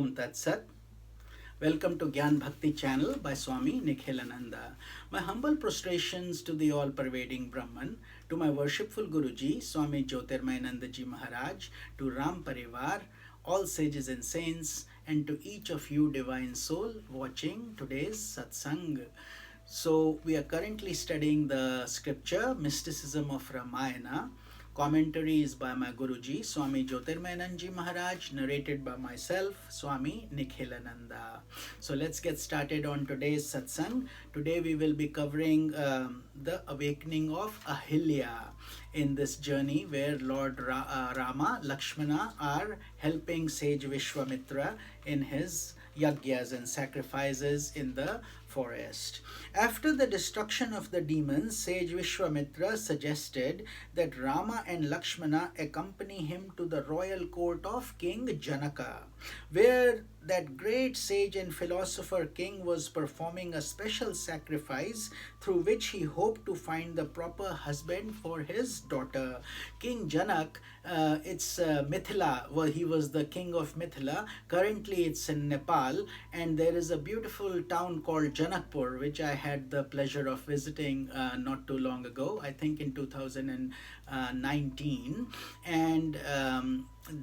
Om Tat Sat. Welcome to Gyan Bhakti channel by Swami Nikhilananda. My humble prostrations to the all-pervading Brahman, to my worshipful Guruji, Swami Jyotirmayanandaji Maharaj, to Ram Parivar, all sages and saints, and to each of you divine soul watching today's satsang. So we are currently studying the scripture, Mysticism of Ramayana. Commentary is by my Guruji, Swami Jyotirmayanandaji Maharaj, narrated by myself, Swami Nikhilananda. So let's get started on today's satsang. Today we will be covering the awakening of Ahilya in this journey where Lord Rama, Lakshmana are helping sage Vishwamitra in his yagyas and sacrifices in the forest. After the destruction of the demons, sage Vishwamitra suggested that Rama and Lakshmana accompany him to the royal court of King Janaka, where that great sage and philosopher king was performing a special sacrifice through which he hoped to find the proper husband for his daughter. King Janak, it's Mithila, well, he was the king of Mithila. Currently it's in Nepal, and there is a beautiful town called Janakpur, which I had the pleasure of visiting not too long ago, I think in 2019. And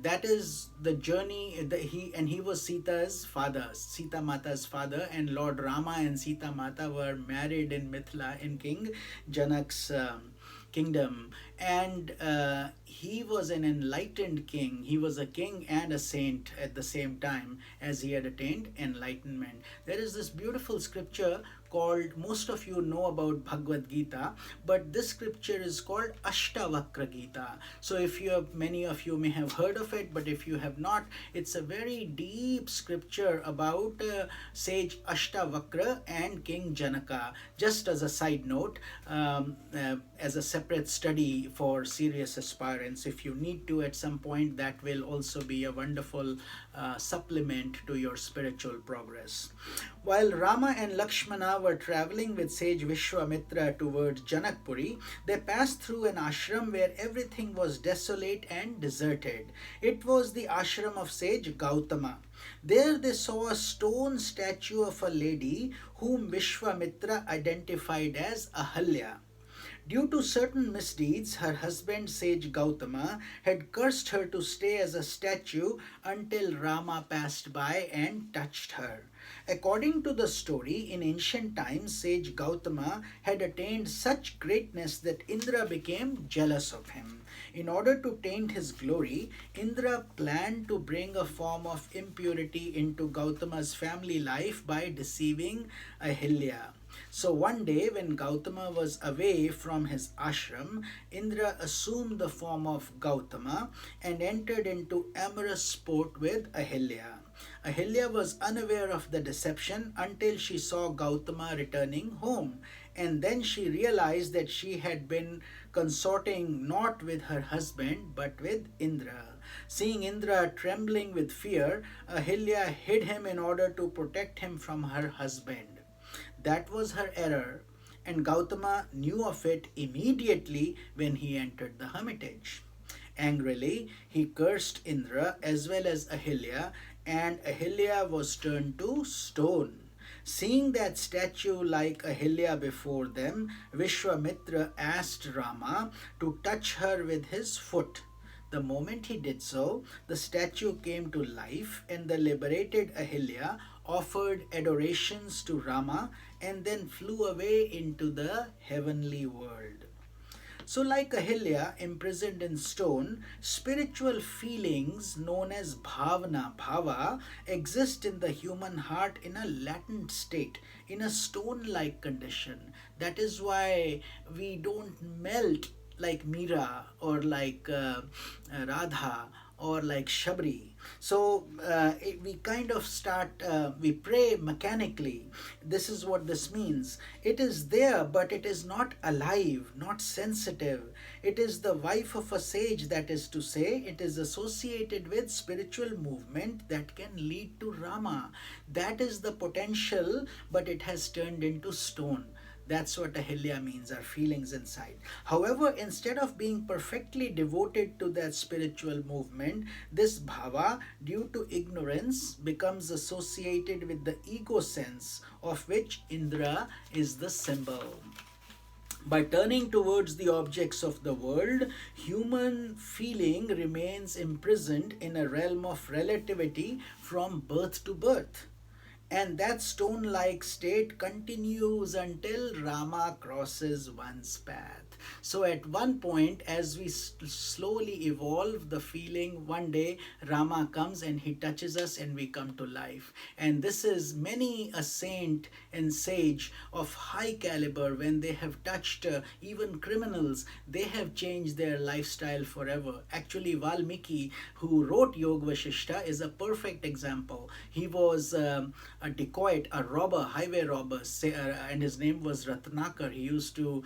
that is the journey that he was Sita's father, Sita Mata's father, and Lord Rama and Sita Mata were married in Mithila in King Janak's kingdom, and he was an enlightened king. He was a king and a saint at the same time, as he had attained enlightenment. There is this beautiful scripture called, most of you know about Bhagavad Gita, but this scripture is called Ashtavakra Gita. So if you have, many of you may have heard of it, but if you have not, it's a very deep scripture about sage Ashtavakra and King Janaka. Just as a side note, as a separate study for serious aspirants, if you need to at some point, that will also be a wonderful supplement to your spiritual progress. While Rama and Lakshmana were traveling with sage Vishwamitra towards Janakpuri, they passed through an ashram where everything was desolate and deserted. It was the ashram of sage Gautama. There they saw a stone statue of a lady whom Vishwamitra identified as Ahalya. Due to certain misdeeds, her husband sage Gautama had cursed her to stay as a statue until Rama passed by and touched her. According to the story, in ancient times, sage Gautama had attained such greatness that Indra became jealous of him. In order to taint his glory, Indra planned to bring a form of impurity into Gautama's family life by deceiving Ahilya. So one day when Gautama was away from his ashram, Indra assumed the form of Gautama and entered into amorous sport with Ahilya. Ahilya was unaware of the deception until she saw Gautama returning home, and then she realized that she had been consorting not with her husband but with Indra. Seeing Indra trembling with fear, Ahilya hid him in order to protect him from her husband. That was her error, and Gautama knew of it immediately when he entered the hermitage. Angrily, he cursed Indra as well as Ahilya, and Ahilya was turned to stone. Seeing that statue like Ahilya before them, Vishwamitra asked Rama to touch her with his foot. The moment he did so, the statue came to life, and the liberated Ahilya offered adorations to Rama and then flew away into the heavenly world. So, like Ahilya imprisoned in stone, spiritual feelings known as bhava, exist in the human heart in a latent state, in a stone-like condition. That is why we don't melt like Meera or like Radha or like Shabri. So we kind of start, we pray mechanically. This is what this means. It is there, but it is not alive, not sensitive. It is the wife of a sage, that is to say, it is associated with spiritual movement that can lead to Rama. That is the potential, but it has turned into stone. That's what ahilya means, our feelings inside. However, instead of being perfectly devoted to that spiritual movement, this bhava, due to ignorance, becomes associated with the ego sense, of which Indra is the symbol. By turning towards the objects of the world, human feeling remains imprisoned in a realm of relativity from birth to birth. And that stone like state continues until Rama crosses one's path. So, at one point, as we slowly evolve the feeling, one day Rama comes and he touches us and we come to life. And this is many a saint and sage of high caliber, when they have touched even criminals, they have changed their lifestyle forever. Actually, Valmiki, who wrote Yoga Vashishta, is a perfect example. He was a dacoit, a robber, highway robber, and his name was Ratnakar. He used to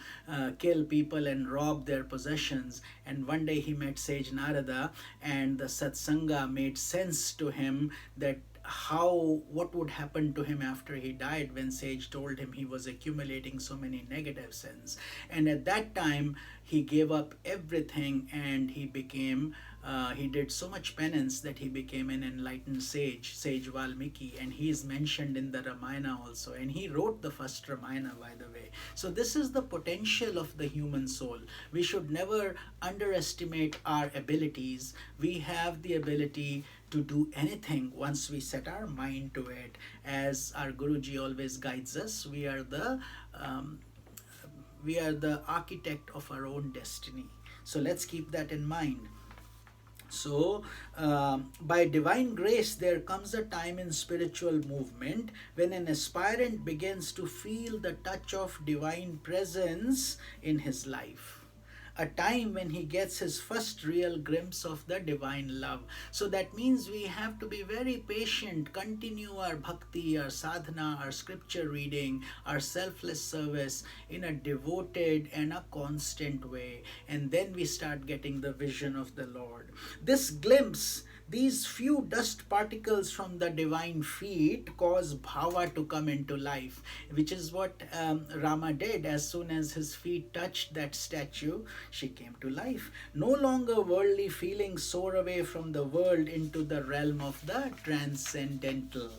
kill people and rob their possessions. And one day he met Sage Narada, and the satsanga made sense to him that what would happen to him after he died, when Sage told him he was accumulating so many negative sins. And at that time he gave up everything, and he did so much penance that he became an enlightened sage Valmiki, and he is mentioned in the Ramayana also, and he wrote the first Ramayana, by the way. So this is the potential of the human soul. We should never underestimate our abilities. We have the ability to do anything once we set our mind to it. As our Guruji always guides us, we are the architect of our own destiny. So let's keep that in mind. So, by divine grace, there comes a time in spiritual movement when an aspirant begins to feel the touch of divine presence in his life. A time when he gets his first real glimpse of the divine love. So that means we have to be very patient, continue our bhakti, our sadhana, our scripture reading, our selfless service in a devoted and a constant way. And then we start getting the vision of the Lord. This glimpse, these few dust particles from the divine feet, cause bhava to come into life, which is what Rama did. As soon as his feet touched that statue, she came to life. No longer worldly feelings soar away from the world into the realm of the transcendental.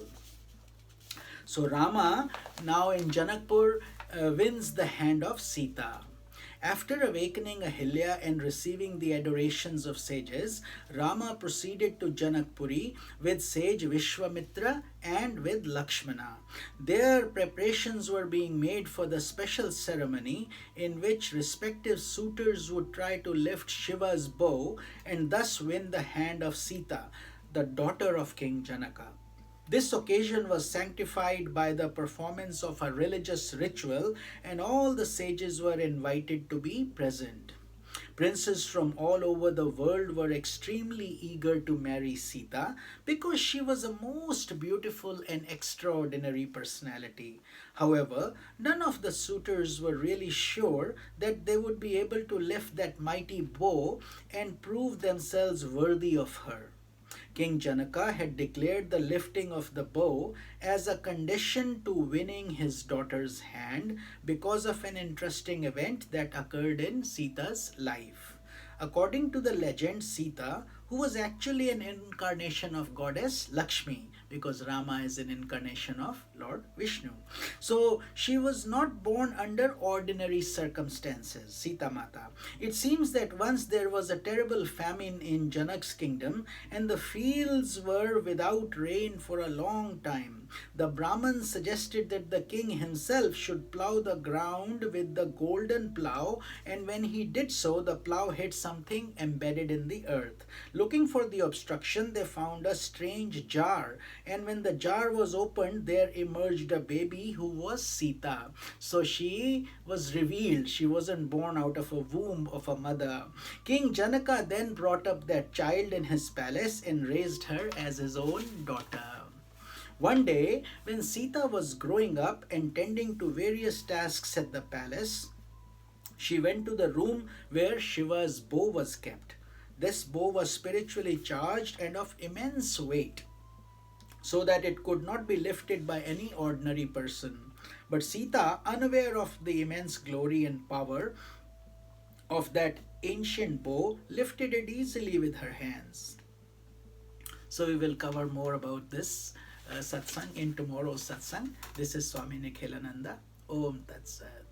So Rama, now in Janakpur, wins the hand of Sita. After awakening Ahilya and receiving the adorations of sages, Rama proceeded to Janakpuri with sage Vishwamitra and with Lakshmana. Their preparations were being made for the special ceremony in which respective suitors would try to lift Shiva's bow and thus win the hand of Sita, the daughter of King Janaka. This occasion was sanctified by the performance of a religious ritual, and all the sages were invited to be present. Princes from all over the world were extremely eager to marry Sita because she was a most beautiful and extraordinary personality. However, none of the suitors were really sure that they would be able to lift that mighty bow and prove themselves worthy of her. King Janaka had declared the lifting of the bow as a condition to winning his daughter's hand because of an interesting event that occurred in Sita's life. According to the legend, Sita, who was actually an incarnation of goddess Lakshmi, because Rama is an incarnation of Lord Vishnu. So she was not born under ordinary circumstances, Sita Mata. It seems that once there was a terrible famine in Janak's kingdom and the fields were without rain for a long time. The Brahmins suggested that the king himself should plow the ground with the golden plow, and when he did so, the plow hit something embedded in the earth. Looking for the obstruction, they found a strange jar, and when the jar was opened, there emerged a baby who was Sita. So she was revealed. She wasn't born out of a womb of a mother. King Janaka then brought up that child in his palace and raised her as his own daughter. One day, when Sita was growing up and tending to various tasks at the palace, she went to the room where Shiva's bow was kept. This bow was spiritually charged and of immense weight, so that it could not be lifted by any ordinary person. But Sita, unaware of the immense glory and power of that ancient bow, lifted it easily with her hands. So we will cover more about this satsang in tomorrow's satsang. This is Swami Nikhilananda. Om Tat Sat.